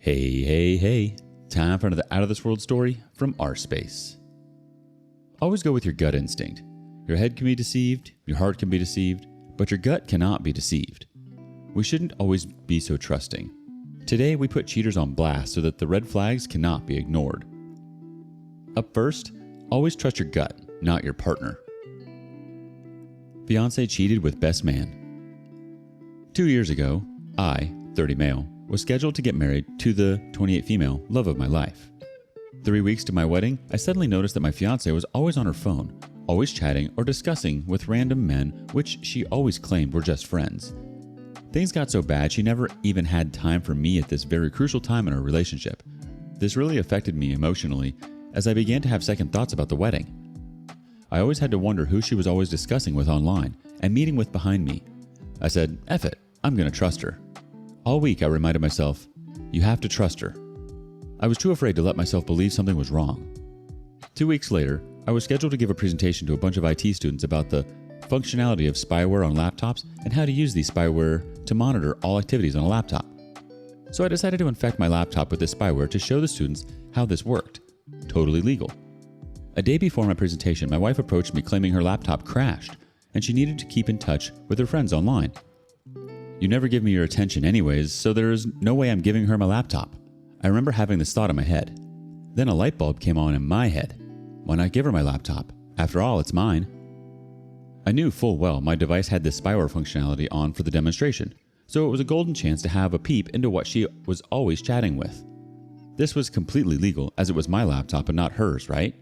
Hey. Time for another Out of This World story from rSpace. Always go with your gut instinct. Your head can be deceived, your heart can be deceived, but your gut cannot be deceived. We shouldn't always be so trusting. Today, we put cheaters on blast so that the red flags cannot be ignored. Up first, always trust your gut, not your partner. Fiancée cheated with best man. 2 years ago, I, 30 male, was scheduled to get married to the 28 female love of my life. 3 weeks to my wedding, I suddenly noticed that my fiancée was always on her phone, always chatting or discussing with random men which she always claimed were just friends. Things got so bad she never even had time for me at this very crucial time in our relationship. This really affected me emotionally as I began to have second thoughts about the wedding. I always had to wonder who she was always discussing with online and meeting with behind me. I said, F it, I'm gonna trust her. All week I reminded myself, you have to trust her. I was too afraid to let myself believe something was wrong. 2 weeks later, I was scheduled to give a presentation to a bunch of IT students about the functionality of spyware on laptops and how to use these spyware to monitor all activities on a laptop. So I decided to infect my laptop with this spyware to show the students how this worked. Totally legal. A day before my presentation, my wife approached me claiming her laptop crashed and she needed to keep in touch with her friends online. You never give me your attention anyways, so there is no way I'm giving her my laptop. I remember having this thought in my head. Then a light bulb came on in my head. Why not give her my laptop? After all, it's mine. I knew full well my device had this spyware functionality on for the demonstration, so it was a golden chance to have a peep into what she was always chatting with. This was completely legal as it was my laptop and not hers, right?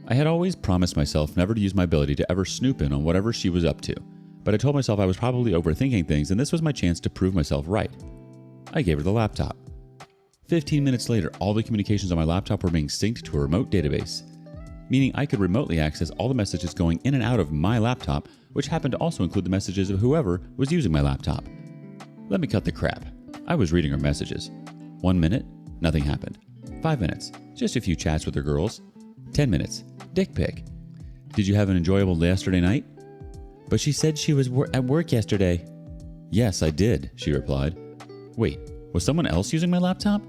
I had always promised myself never to use my ability to ever snoop in on whatever she was up to, but I told myself I was probably overthinking things and this was my chance to prove myself right. I gave her the laptop. 15 minutes later, all the communications on my laptop were being synced to a remote database, meaning I could remotely access all the messages going in and out of my laptop, which happened to also include the messages of whoever was using my laptop. Let me cut the crap. I was reading her messages. 1 minute, nothing happened. 5 minutes, just a few chats with her girls. 10 minutes, dick pic. Did you have an enjoyable day yesterday night? But she said she was at work yesterday. Yes, I did, she replied. Wait, was someone else using my laptop?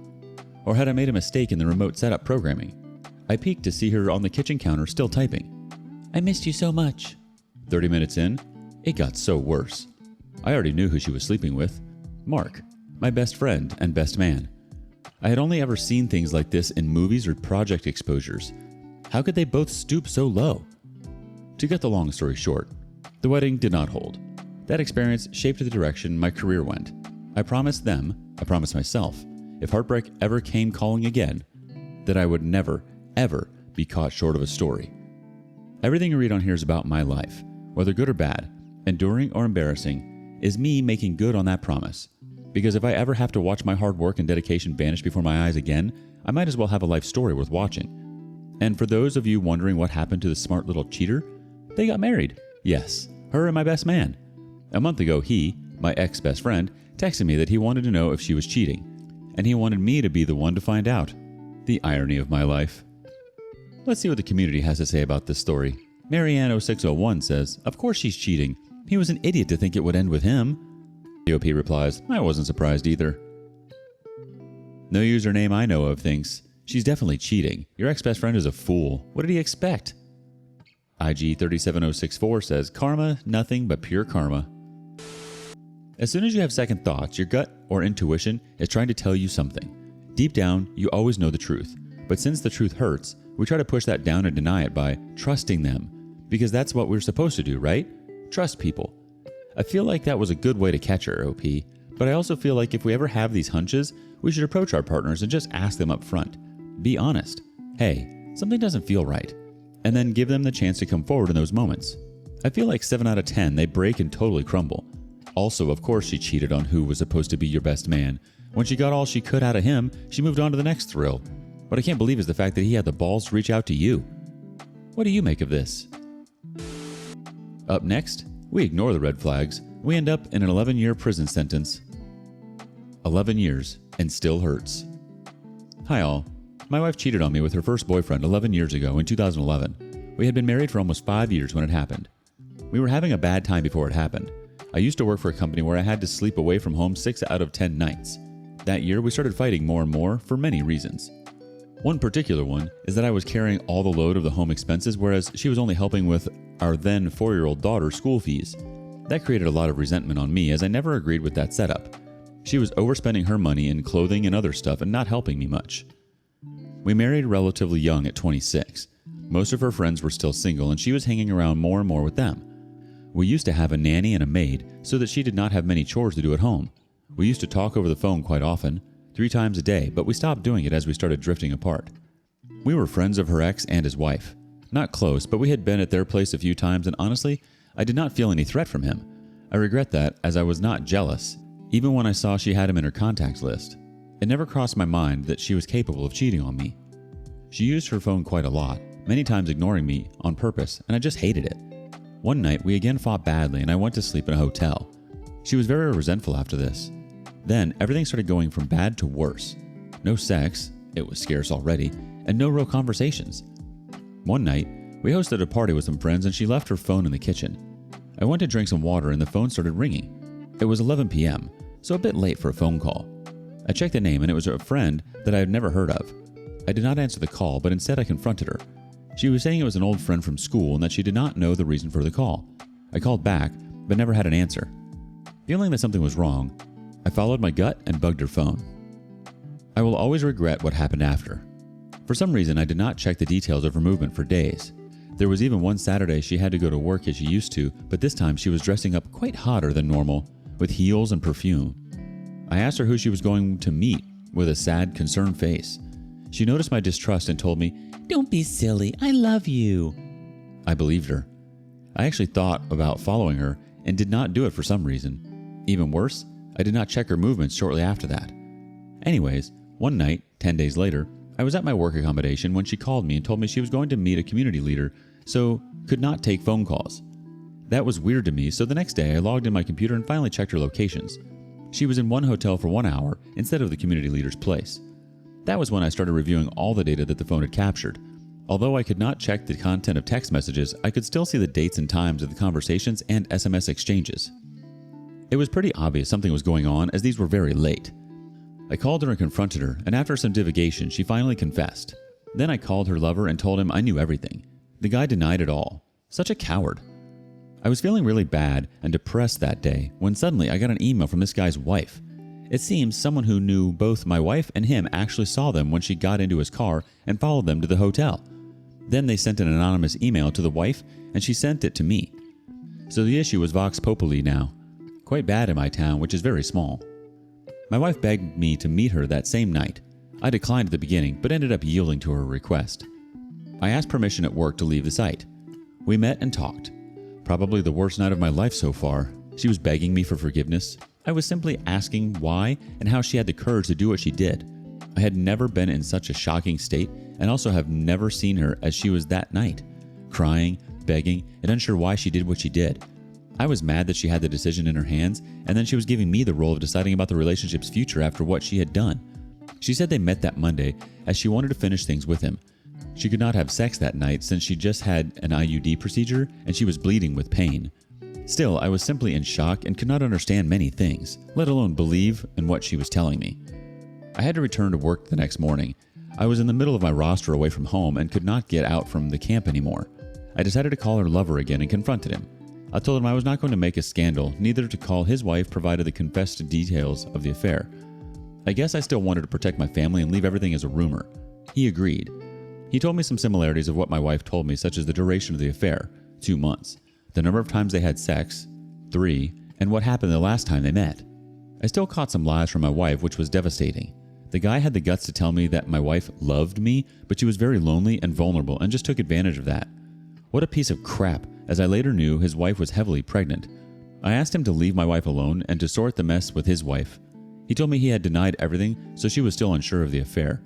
Or had I made a mistake in the remote setup programming? I peeked to see her on the kitchen counter still typing. I missed you so much. 30 minutes in, it got so worse. I already knew who she was sleeping with. Mark, my best friend and best man. I had only ever seen things like this in movies or project exposures. How could they both stoop so low? To get the long story short, the wedding did not hold. That experience shaped the direction my career went. I promised them, I promised myself, if heartbreak ever came calling again, that I would never, ever be caught short of a story. Everything you read on here is about my life, whether good or bad, enduring or embarrassing, is me making good on that promise. Because if I ever have to watch my hard work and dedication vanish before my eyes again, I might as well have a life story worth watching. And for those of you wondering what happened to the smart little cheater, they got married. Yes, her and my best man. A month ago, he, my ex-best friend, texted me that he wanted to know if she was cheating, and he wanted me to be the one to find out. The irony of my life. Let's see what the community has to say about this story. Marianne0601 says, of course she's cheating. He was an idiot to think it would end with him. DOP replies, I wasn't surprised either. No username I know of thinks, she's definitely cheating. Your ex-best friend is a fool. What did he expect? IG37064 says, karma, nothing but pure karma. As soon as you have second thoughts, your gut or intuition is trying to tell you something. Deep down, you always know the truth. But since the truth hurts, we try to push that down and deny it by trusting them. Because that's what we're supposed to do, right? Trust people. I feel like that was a good way to catch her, OP. But I also feel like if we ever have these hunches, we should approach our partners and just ask them up front. Be honest. Hey, something doesn't feel right. And then give them the chance to come forward in those moments. I feel like 7 out of 10, they break and totally crumble. Also, of course she cheated on who was supposed to be your best man. When she got all she could out of him, she moved on to the next thrill. What I can't believe is the fact that he had the balls to reach out to you. What do you make of this? Up next, we ignore the red flags. We end up in an 11-year prison sentence. 11 years and still hurts. Hi all. My wife cheated on me with her first boyfriend 11 years ago in 2011. We had been married for almost 5 years when it happened. We were having a bad time before it happened. I used to work for a company where I had to sleep away from home 6 out of 10 nights. That year, we started fighting more and more for many reasons. One particular one is that I was carrying all the load of the home expenses, whereas she was only helping with our then 4-year-old daughter's school fees. That created a lot of resentment on me, as I never agreed with that setup. She was overspending her money in clothing and other stuff and not helping me much. We married relatively young at 26. Most of her friends were still single, and she was hanging around more and more with them. We used to have a nanny and a maid so that she did not have many chores to do at home. We used to talk over the phone quite often, 3 times a day, but we stopped doing it as we started drifting apart. We were friends of her ex and his wife. Not close, but we had been at their place a few times, and honestly, I did not feel any threat from him. I regret that, as I was not jealous, even when I saw she had him in her contacts list. It never crossed my mind that she was capable of cheating on me. She used her phone quite a lot, many times ignoring me on purpose, and I just hated it. One night, we again fought badly, and I went to sleep in a hotel. She was very resentful after this. Then, everything started going from bad to worse. No sex, it was scarce already, and no real conversations. One night, we hosted a party with some friends, and she left her phone in the kitchen. I went to drink some water, and the phone started ringing. It was 11 p.m., so a bit late for a phone call. I checked the name, and it was a friend that I had never heard of. I did not answer the call, but instead I confronted her. She was saying it was an old friend from school and that she did not know the reason for the call. I called back, but never had an answer. Feeling that something was wrong, I followed my gut and bugged her phone. I will always regret what happened after. For some reason, I did not check the details of her movement for days. There was even one Saturday she had to go to work as she used to, but this time she was dressing up quite hotter than normal, with heels and perfume. I asked her who she was going to meet, with a sad, concerned face. She noticed my distrust and told me, "Don't be silly, I love you." I believed her. I actually thought about following her and did not do it for some reason. Even worse, I did not check her movements shortly after that. Anyways, one night, 10 days later, I was at my work accommodation when she called me and told me she was going to meet a community leader, so could not take phone calls. That was weird to me, so the next day I logged in my computer and finally checked her locations. She was in one hotel for 1 hour instead of the community leader's place. That was when I started reviewing all the data that the phone had captured. Although I could not check the content of text messages, I could still see the dates and times of the conversations and SMS exchanges. It was pretty obvious something was going on, as these were very late. I called her and confronted her, and after some divagation, she finally confessed. Then I called her lover and told him I knew everything. The guy denied it all. Such a coward. I was feeling really bad and depressed that day when suddenly I got an email from this guy's wife. It seems someone who knew both my wife and him actually saw them when she got into his car and followed them to the hotel. Then they sent an anonymous email to the wife, and she sent it to me. So the issue was Vox Populi now. Quite bad in my town, which is very small. My wife begged me to meet her that same night. I declined at the beginning, but ended up yielding to her request. I asked permission at work to leave the site. We met and talked. Probably the worst night of my life so far. She was begging me for forgiveness. I was simply asking why and how she had the courage to do what she did. I had never been in such a shocking state, and also have never seen her as she was that night, crying, begging, and unsure why she did what she did. I was mad that she had the decision in her hands, and then she was giving me the role of deciding about the relationship's future after what she had done. She said they met that Monday as she wanted to finish things with him. She could not have sex that night since she just had an IUD procedure and she was bleeding with pain. Still, I was simply in shock and could not understand many things, let alone believe in what she was telling me. I had to return to work the next morning. I was in the middle of my roster away from home and could not get out from the camp anymore. I decided to call her lover again and confronted him. I told him I was not going to make a scandal, neither to call his wife provided the confessed details of the affair. I guess I still wanted to protect my family and leave everything as a rumor. He agreed. He told me some similarities of what my wife told me, such as the duration of the affair, 2 months, the number of times they had sex, 3, and what happened the last time they met. I still caught some lies from my wife, which was devastating. The guy had the guts to tell me that my wife loved me, but she was very lonely and vulnerable and just took advantage of that. What a piece of crap, as I later knew his wife was heavily pregnant. I asked him to leave my wife alone and to sort the mess with his wife. He told me he had denied everything, so she was still unsure of the affair.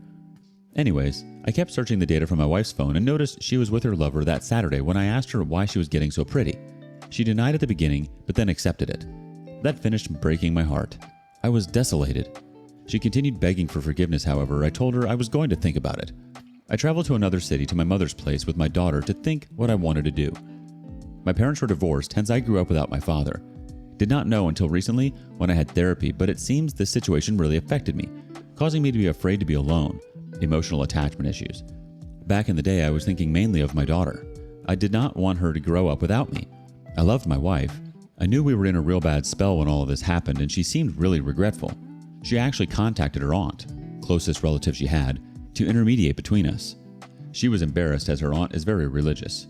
Anyways, I kept searching the data from my wife's phone and noticed she was with her lover that Saturday when I asked her why she was getting so pretty. She denied at the beginning, but then accepted it. That finished breaking my heart. I was desolated. She continued begging for forgiveness, however. I told her I was going to think about it. I traveled to another city to my mother's place with my daughter to think what I wanted to do. My parents were divorced, hence I grew up without my father. Did not know until recently when I had therapy, but it seems this situation really affected me, causing me to be afraid to be alone, emotional attachment issues. Back in the day, I was thinking mainly of my daughter. I did not want her to grow up without me. I loved my wife. I knew we were in a real bad spell when all of this happened, and she seemed really regretful. She actually contacted her aunt, closest relative she had, to intermediate between us. She was embarrassed as her aunt is very religious.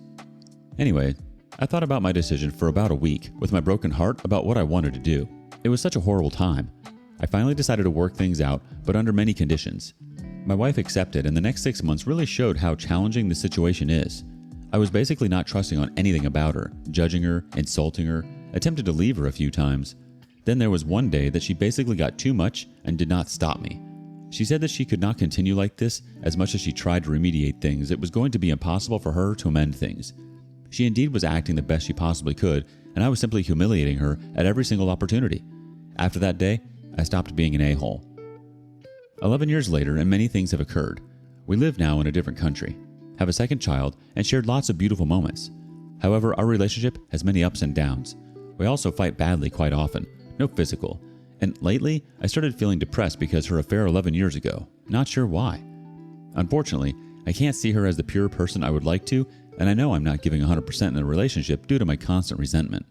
Anyway, I thought about my decision for about a week with my broken heart about what I wanted to do. It was such a horrible time. I finally decided to work things out, but under many conditions. My wife accepted, and the next 6 months really showed how challenging the situation is. I was basically not trusting on anything about her, judging her, insulting her, attempted to leave her a few times. Then there was one day that she basically got too much and did not stop me. She said that she could not continue like this. As much as she tried to remediate things, it was going to be impossible for her to amend things. She indeed was acting the best she possibly could, and I was simply humiliating her at every single opportunity. After that day, I stopped being an a-hole. 11 years later, and many things have occurred. We live now in a different country, have a second child, and shared lots of beautiful moments. However, our relationship has many ups and downs. We also fight badly quite often, no physical. And lately, I started feeling depressed because her affair 11 years ago. Not sure why. Unfortunately, I can't see her as the pure person I would like to, and I know I'm not giving 100% in the relationship due to my constant resentment.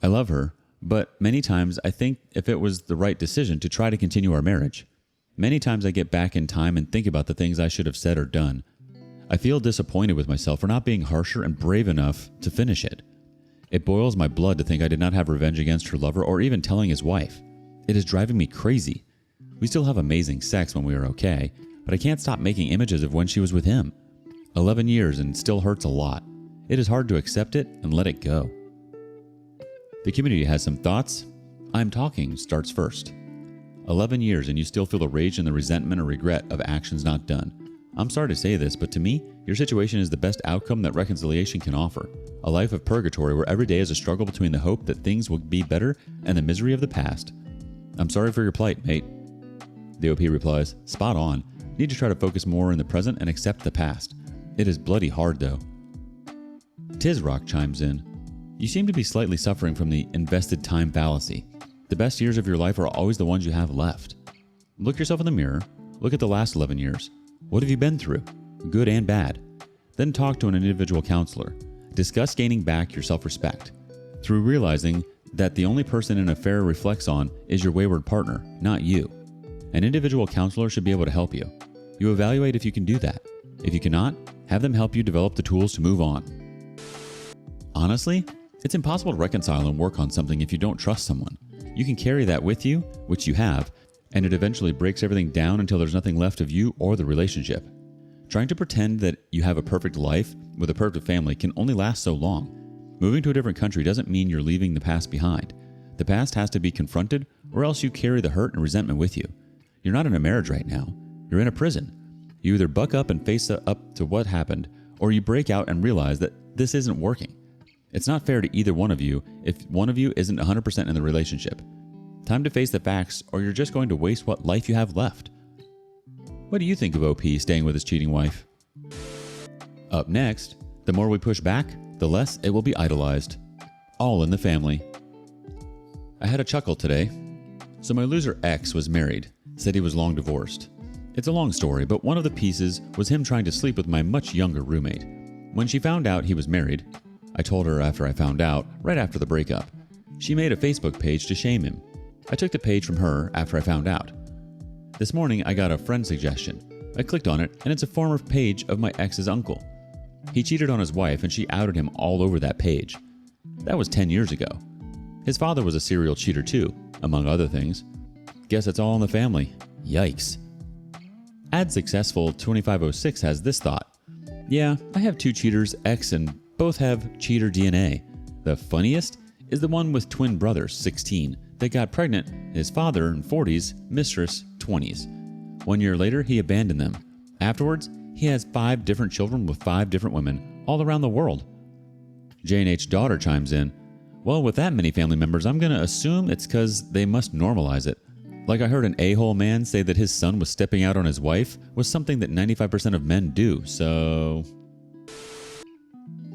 I love her, but many times I think if it was the right decision to try to continue our marriage. Many times I get back in time and think about the things I should have said or done. I feel disappointed with myself for not being harsher and brave enough to finish it. It boils my blood to think I did not have revenge against her lover or even telling his wife. It is driving me crazy. We still have amazing sex when we are okay, but I can't stop making images of when she was with him. 11 years and still hurts a lot. It is hard to accept it and let it go. The community has some thoughts. I'm Talking starts first. 11 years and you still feel the rage and the resentment or regret of actions not done. I'm sorry to say this, but to me, your situation is the best outcome that reconciliation can offer. A life of purgatory where every day is a struggle between the hope that things will be better and the misery of the past. I'm sorry for your plight, mate. The OP replies, spot on. Need to try to focus more in the present and accept the past. It is bloody hard though. Tizrock chimes in. You seem to be slightly suffering from the invested time fallacy. The best years of your life are always the ones you have left. Look yourself in the mirror. Look at the last 11 years. What have you been through? Good and bad. Then talk to an individual counselor. Discuss gaining back your self-respect through realizing that the only person an affair reflects on is your wayward partner, not you. An individual counselor should be able to help you. You evaluate if you can do that. If you cannot, have them help you develop the tools to move on. Honestly, it's impossible to reconcile and work on something if you don't trust someone. You can carry that with you, which you have, and it eventually breaks everything down until there's nothing left of you or the relationship. Trying to pretend that you have a perfect life with a perfect family can only last so long. Moving to a different country doesn't mean you're leaving the past behind. The past has to be confronted, or else you carry the hurt and resentment with you. You're not in a marriage right now. You're in a prison. You either buck up and face up to what happened, or you break out and realize that this isn't working. It's not fair to either one of you if one of you isn't 100% in the relationship. Time to face the facts, or you're just going to waste what life you have left. What do you think of OP staying with his cheating wife? Up next, the more we push back, the less it will be idolized. All in the family. I had a chuckle today. So my loser ex was married, said he was long divorced. It's a long story, but one of the pieces was him trying to sleep with my much younger roommate. When she found out he was married, I told her after I found out, right after the breakup. She made a Facebook page to shame him. I took the page from her after I found out. This morning, I got a friend suggestion. I clicked on it, and it's a former page of my ex's uncle. He cheated on his wife, and she outed him all over that page. That was 10 years ago. His father was a serial cheater too, among other things. Guess it's all in the family. Yikes. Ad Successful 2506 has this thought. Yeah, I have two cheaters, ex, and both have cheater DNA. The funniest is the one with twin brothers, 16, that got pregnant, his father in 40s, mistress 20s. 1 year later, he abandoned them. Afterwards, he has 5 different children with 5 different women all around the world. J&H daughter chimes in, well, with that many family members, I'm going to assume it's because they must normalize it. Like I heard an a-hole man say that his son was stepping out on his wife was something that 95% of men do, so...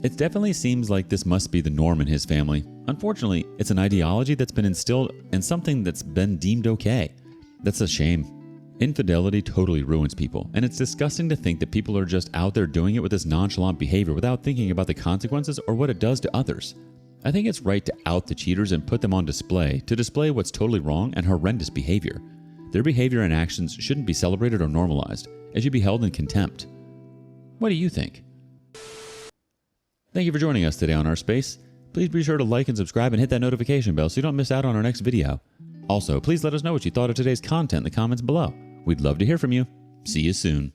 It definitely seems like this must be the norm in his family. Unfortunately, it's an ideology that's been instilled and something that's been deemed okay. That's a shame. Infidelity totally ruins people, and it's disgusting to think that people are just out there doing it with this nonchalant behavior without thinking about the consequences or what it does to others. I think it's right to out the cheaters and put them on display to display what's totally wrong and horrendous behavior. Their behavior and actions shouldn't be celebrated or normalized. It should be held in contempt. What do you think? Thank you for joining us today on rSpace. Please be sure to like and subscribe and hit that notification bell so you don't miss out on our next video. Also, please let us know what you thought of today's content in the comments below. We'd love to hear from you. See you soon.